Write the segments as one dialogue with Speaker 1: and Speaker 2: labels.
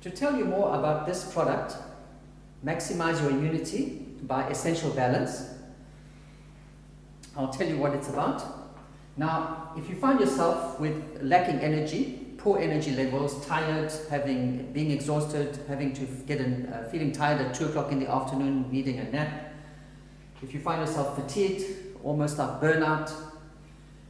Speaker 1: To tell you more about this product, Maximize Your Immunity by Essential Balance, I'll tell you what it's about. Now, if you find yourself with lacking energy, poor energy levels, tired, being exhausted, having to feeling tired at 2 o'clock in the afternoon, needing a nap, if you find yourself fatigued, almost like burnout,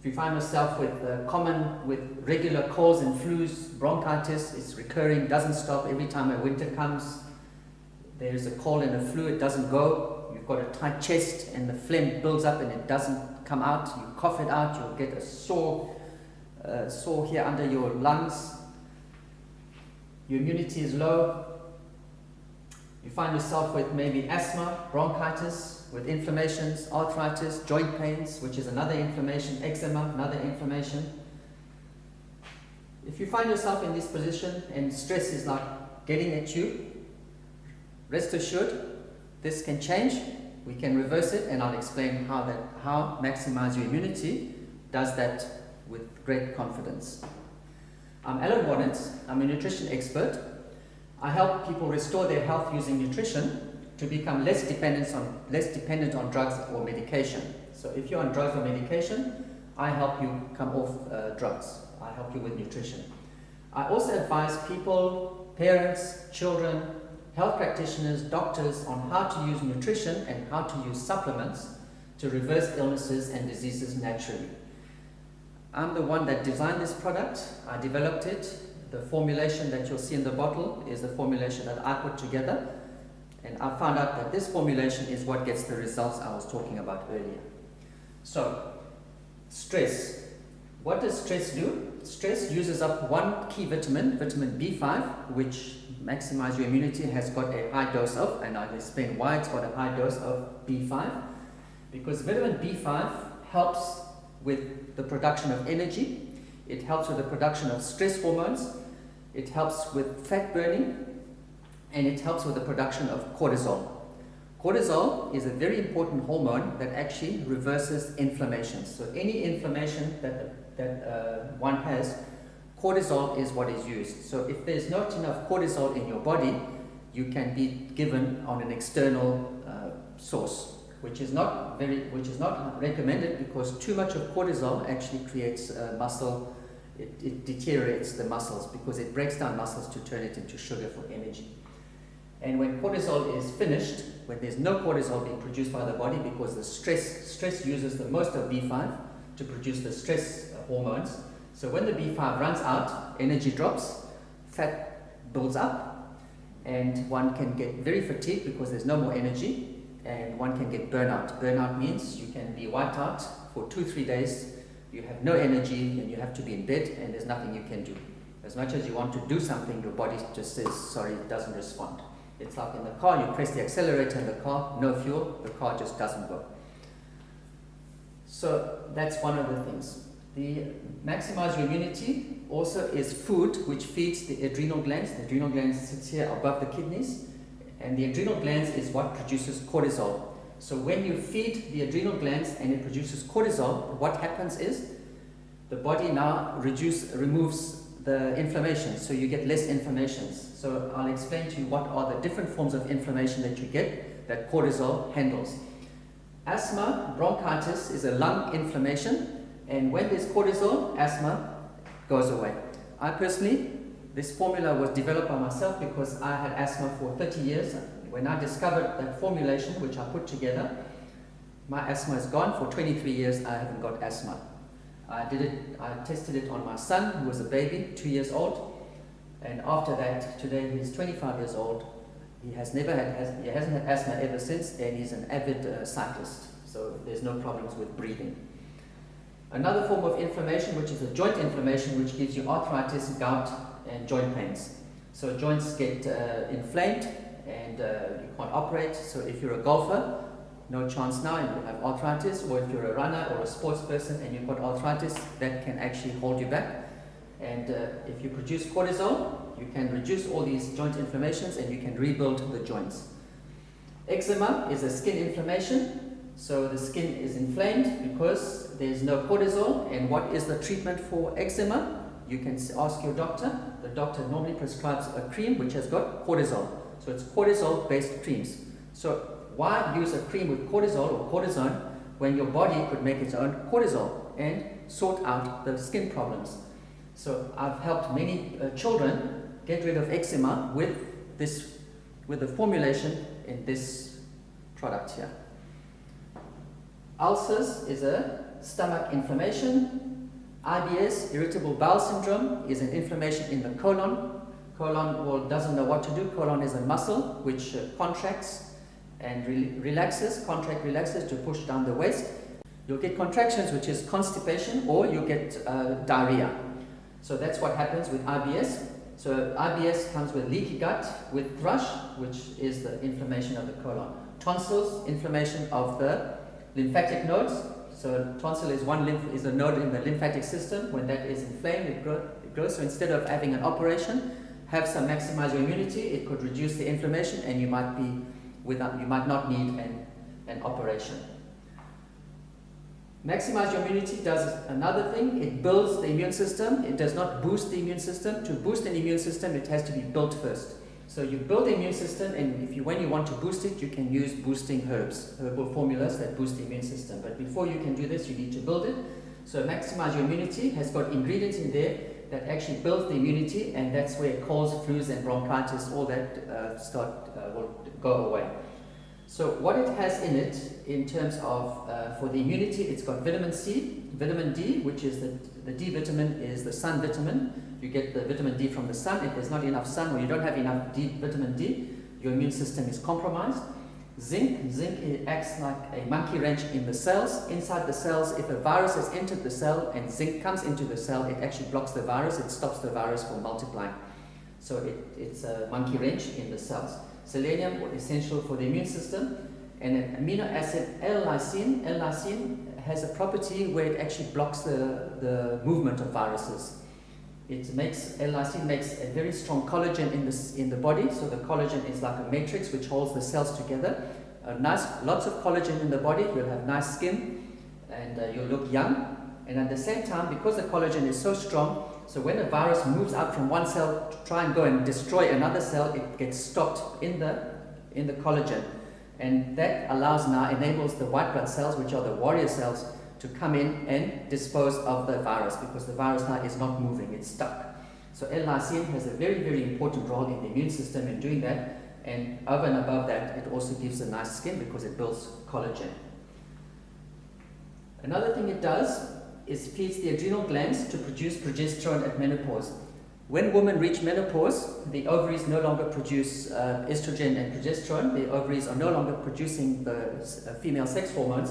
Speaker 1: if you find yourself with regular colds and flus, bronchitis, it's recurring, doesn't stop every time a winter comes, there's a cold and a flu, it doesn't go, you've got a tight chest and the phlegm builds up and it doesn't come out, you cough it out, you'll get a sore here under your lungs, your immunity is low, you find yourself with maybe asthma, bronchitis, with inflammations, arthritis, joint pains, which is another inflammation, eczema, another inflammation. If you find yourself in this position and stress is like getting at you, rest assured, this can change. We can reverse it, and I'll explain how Maximize Your Immunity does that with great confidence. I'm Allan Wohrnitz. I'm a nutrition expert. I help people restore their health using nutrition to become less dependent on drugs or medication. So if you're on drugs or medication, I help you come off drugs. I help you with nutrition. I also advise people, parents, children, health practitioners, doctors on how to use nutrition and how to use supplements to reverse illnesses and diseases naturally. I'm the one that designed this product. I developed it. The formulation that you'll see in the bottle is the formulation that I put together. And I found out that this formulation is what gets the results I was talking about earlier. So, stress. What does stress do? Stress uses up one key vitamin, vitamin B5, which Maximize Your Immunity has got a high dose of, and I'll explain why it's got a high dose of B5. Because vitamin B5 helps with the production of energy, it helps with the production of stress hormones, it helps with fat burning, and it helps with the production of cortisol. Cortisol is a very important hormone that actually reverses inflammation. So any inflammation that one has, cortisol is what is used. So if there's not enough cortisol in your body, you can be given on an external source, which is not recommended, because too much of cortisol actually creates muscle. It deteriorates the muscles because it breaks down muscles to turn it into sugar for energy. And when cortisol is finished, when there's no cortisol being produced by the body, because the stress uses the most of B5 to produce the stress hormones. So when the B5 runs out, energy drops, fat builds up, and one can get very fatigued because there's no more energy, and one can get burnout. Burnout means you can be wiped out for 2-3 days, you have no energy, and you have to be in bed, and there's nothing you can do. As much as you want to do something, your body just says, sorry, it doesn't respond. It's like in the car, you press the accelerator in the car, no fuel, the car just doesn't go. So that's one of the things. The Maximize Your Immunity also is food which feeds the adrenal glands. The adrenal glands sits here above the kidneys, and the adrenal glands is what produces cortisol. So when you feed the adrenal glands and it produces cortisol, what happens is the body now removes the inflammation, so you get less inflammations. So I'll explain to you what are the different forms of inflammation that you get that cortisol handles. Asthma, bronchitis is a lung inflammation, and when there's cortisol, asthma goes away. I personally, this formula was developed by myself because I had asthma for 30 years. When I discovered that formulation, which I put together, my asthma is gone. For 23 years, I haven't got asthma. I tested it on my son, who was a baby, 2 years old, and after that, today he's 25 years old. He hasn't had asthma ever since, and he's an avid cyclist, so there's no problems with breathing. Another form of inflammation, which is a joint inflammation, which gives you arthritis, gout, and joint pains. So joints get inflamed, and you can't operate. So if you're a golfer, no chance now, and you have arthritis, or if you're a runner or a sports person and you've got arthritis, that can actually hold you back. And if you produce cortisol, you can reduce all these joint inflammations and you can rebuild the joints. Eczema is a skin inflammation, so the skin is inflamed because there's no cortisol. And what is the treatment for eczema? you can ask your doctor. The doctor normally prescribes a cream which has got cortisol. So it's cortisol-based creams. So why use a cream with cortisol or cortisone when your body could make its own cortisol and sort out the skin problems? So I've helped many children get rid of eczema with the formulation in this product here. Ulcers is a stomach inflammation. IBS, irritable bowel syndrome, is an inflammation in the colon. Colon doesn't know what to do. Colon is a muscle which contracts and relaxes to push down the waste. You'll get contractions, which is constipation, or you'll get diarrhea. So that's what happens with IBS. So IBS comes with leaky gut, with thrush, which is the inflammation of the colon. Tonsils, inflammation of the lymphatic nodes. So tonsil is a node in the lymphatic system. When that is inflamed, it grows. So instead of having an operation, have some maximize your immunity. It could reduce the inflammation, and you might not need an operation. Maximize your immunity does another thing. It builds the immune system. It does not boost the immune system. To boost an immune system, it has to be built first. So you build the immune system, and when you want to boost it, you can use boosting herbal formulas that boost the immune system. But before you can do this, you need to build it. So Maximize Your Immunity has got ingredients in there that actually builds the immunity, and that's where colds, flus, and bronchitis, all that will go away. So what it has in it, in terms of for the immunity, it's got vitamin C, vitamin D, which is the D vitamin is the sun vitamin. You get the vitamin D from the sun. If there's not enough sun or you don't have enough vitamin D, your immune system is compromised. Zinc acts like a monkey wrench in the cells. Inside the cells, if a virus has entered the cell and zinc comes into the cell, it actually blocks the virus. It stops the virus from multiplying. So it's a monkey wrench in the cells. Selenium, essential for the immune system. And an amino acid, L-lysine. L-lysine has a property where it actually blocks the movement of viruses. L-lysine makes a very strong collagen in the body. So the collagen is like a matrix which holds the cells together. Lots of collagen in the body. You'll have nice skin, and you'll look young. And at the same time, because the collagen is so strong, so when a virus moves out from one cell to try and go and destroy another cell, it gets stopped in the collagen, and that enables the white blood cells, which are the warrior cells, to come in and dispose of the virus, because the virus now is not moving, it's stuck. So L-lysine has a very, very important role in the immune system in doing that, and over and above that, it also gives a nice skin because it builds collagen. Another thing it does is feeds the adrenal glands to produce progesterone at menopause. When women reach menopause, the ovaries no longer produce estrogen and progesterone. The ovaries are no longer producing the female sex hormones.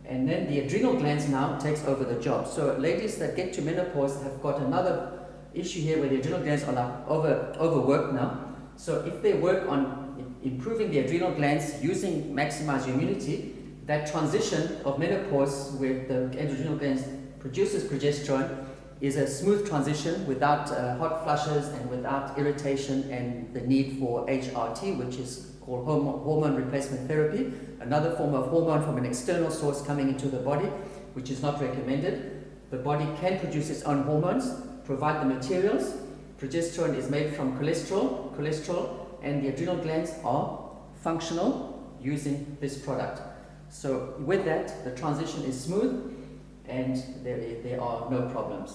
Speaker 1: And then the adrenal glands now takes over the job. So ladies that get to menopause have got another issue here where the adrenal glands are like overworked now. So if they work on improving the adrenal glands using Maximize Your Immunity, that transition of menopause where the adrenal glands produces progesterone is a smooth transition without hot flushes and without irritation and the need for HRT, which is called hormone replacement therapy, another form of hormone from an external source coming into the body, which is not recommended. The body can produce its own hormones, provide the materials. Progesterone is made from cholesterol, and the adrenal glands are functional using this product. So with that, the transition is smooth and there are no problems.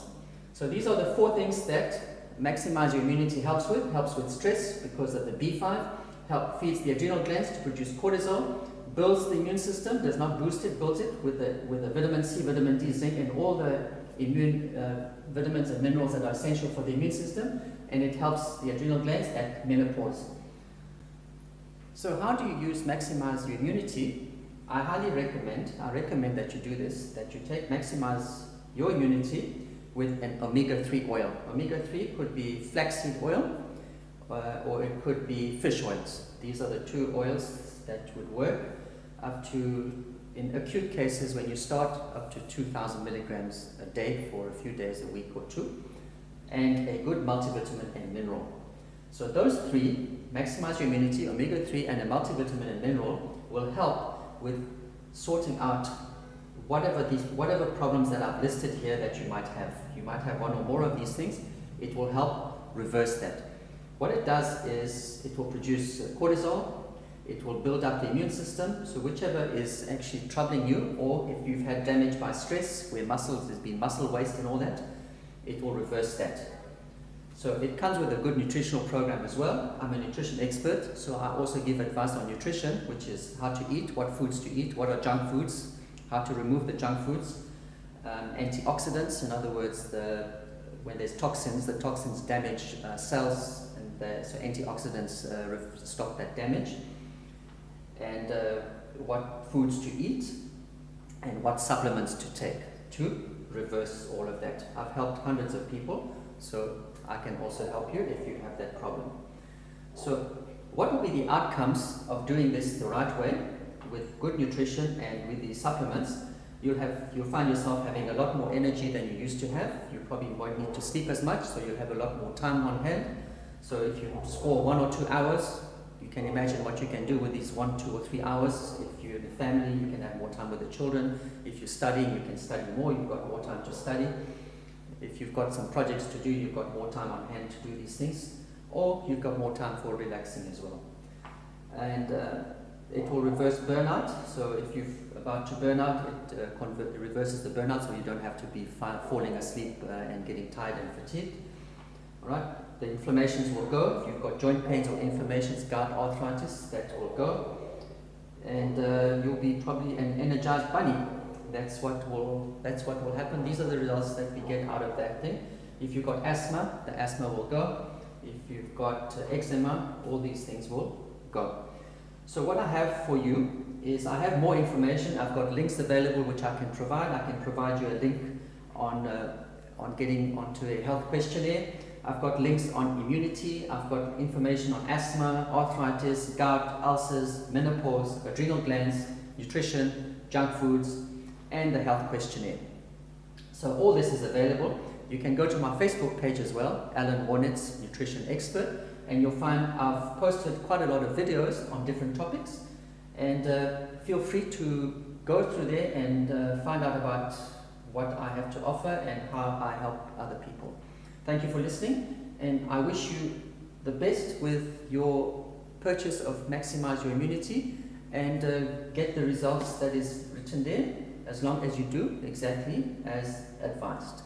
Speaker 1: So these are the 4 things that Maximize Your Immunity helps with. Helps with stress because of the B5, feeds the adrenal glands to produce cortisol, builds the immune system, does not boost it, builds it with the vitamin C, vitamin D, zinc, and all the immune vitamins and minerals that are essential for the immune system, and it helps the adrenal glands at menopause. So how do you use Maximize Your Immunity? I recommend that you do this, that you take Maximize Your Immunity with an omega-3 oil. Omega-3 could be flaxseed oil, or it could be fish oils. These are the 2 oils that would work up to, in acute cases when you start, up to 2,000 milligrams a day for a few days, a week or 2, and a good multivitamin and mineral. So those 3, Maximize Your Immunity, omega-3, and a multivitamin and mineral will help with sorting out whatever problems that I've listed here that you might have one or more of these things, it will help reverse that. What it does is it will produce cortisol, it will build up the immune system, so whichever is actually troubling you, or if you've had damage by stress, where there's been muscle waste and all that, it will reverse that. So it comes with a good nutritional program as well. I'm a nutrition expert, so I also give advice on nutrition, which is how to eat, what foods to eat, what are junk foods, how to remove the junk foods, antioxidants, in other words, when there's toxins, the toxins damage cells, and so antioxidants stop that damage, and what foods to eat, and what supplements to take to reverse all of that. I've helped hundreds of people, so I can also help you if you have that problem. So what will be the outcomes of doing this the right way, with good nutrition and with these supplements? You'll find yourself having a lot more energy than you used to have. You probably won't need to sleep as much, so you'll have a lot more time on hand. So if you score 1 or 2 hours, you can imagine what you can do with these 1, 2 or 3 hours. If you're in a family, you can have more time with the children. If you're studying, you can study more, you've got more time to study. If you've got some projects to do, you've got more time on hand to do these things, or you've got more time for relaxing as well. And it will reverse burnout. So if you're about to burn out, it reverses the burnout, so you don't have to be falling asleep and getting tired and fatigued. All right. The inflammations will go. If you've got joint pains or inflammations, gout, arthritis, that will go, and you'll be probably an energized bunny. That's what will happen. These are the results that we get out of that thing. If you've got asthma, the asthma will go. If you've got eczema, all these things will go. So what I have for you is I have more information. I've got links available which I can provide. I can provide you a link on getting onto a health questionnaire. I've got links on immunity. I've got information on asthma, arthritis, gout, ulcers, menopause, adrenal glands, nutrition, junk foods, and the health questionnaire. So all this is available. You can go to my Facebook page as well, Allan Wohrnitz, Nutrition Expert, and you'll find I've posted quite a lot of videos on different topics, and feel free to go through there and find out about what I have to offer and how I help other people. Thank you for listening, and I wish you the best with your purchase of Maximize Your Immunity, and get the results that is written there, as long as you do exactly as advised.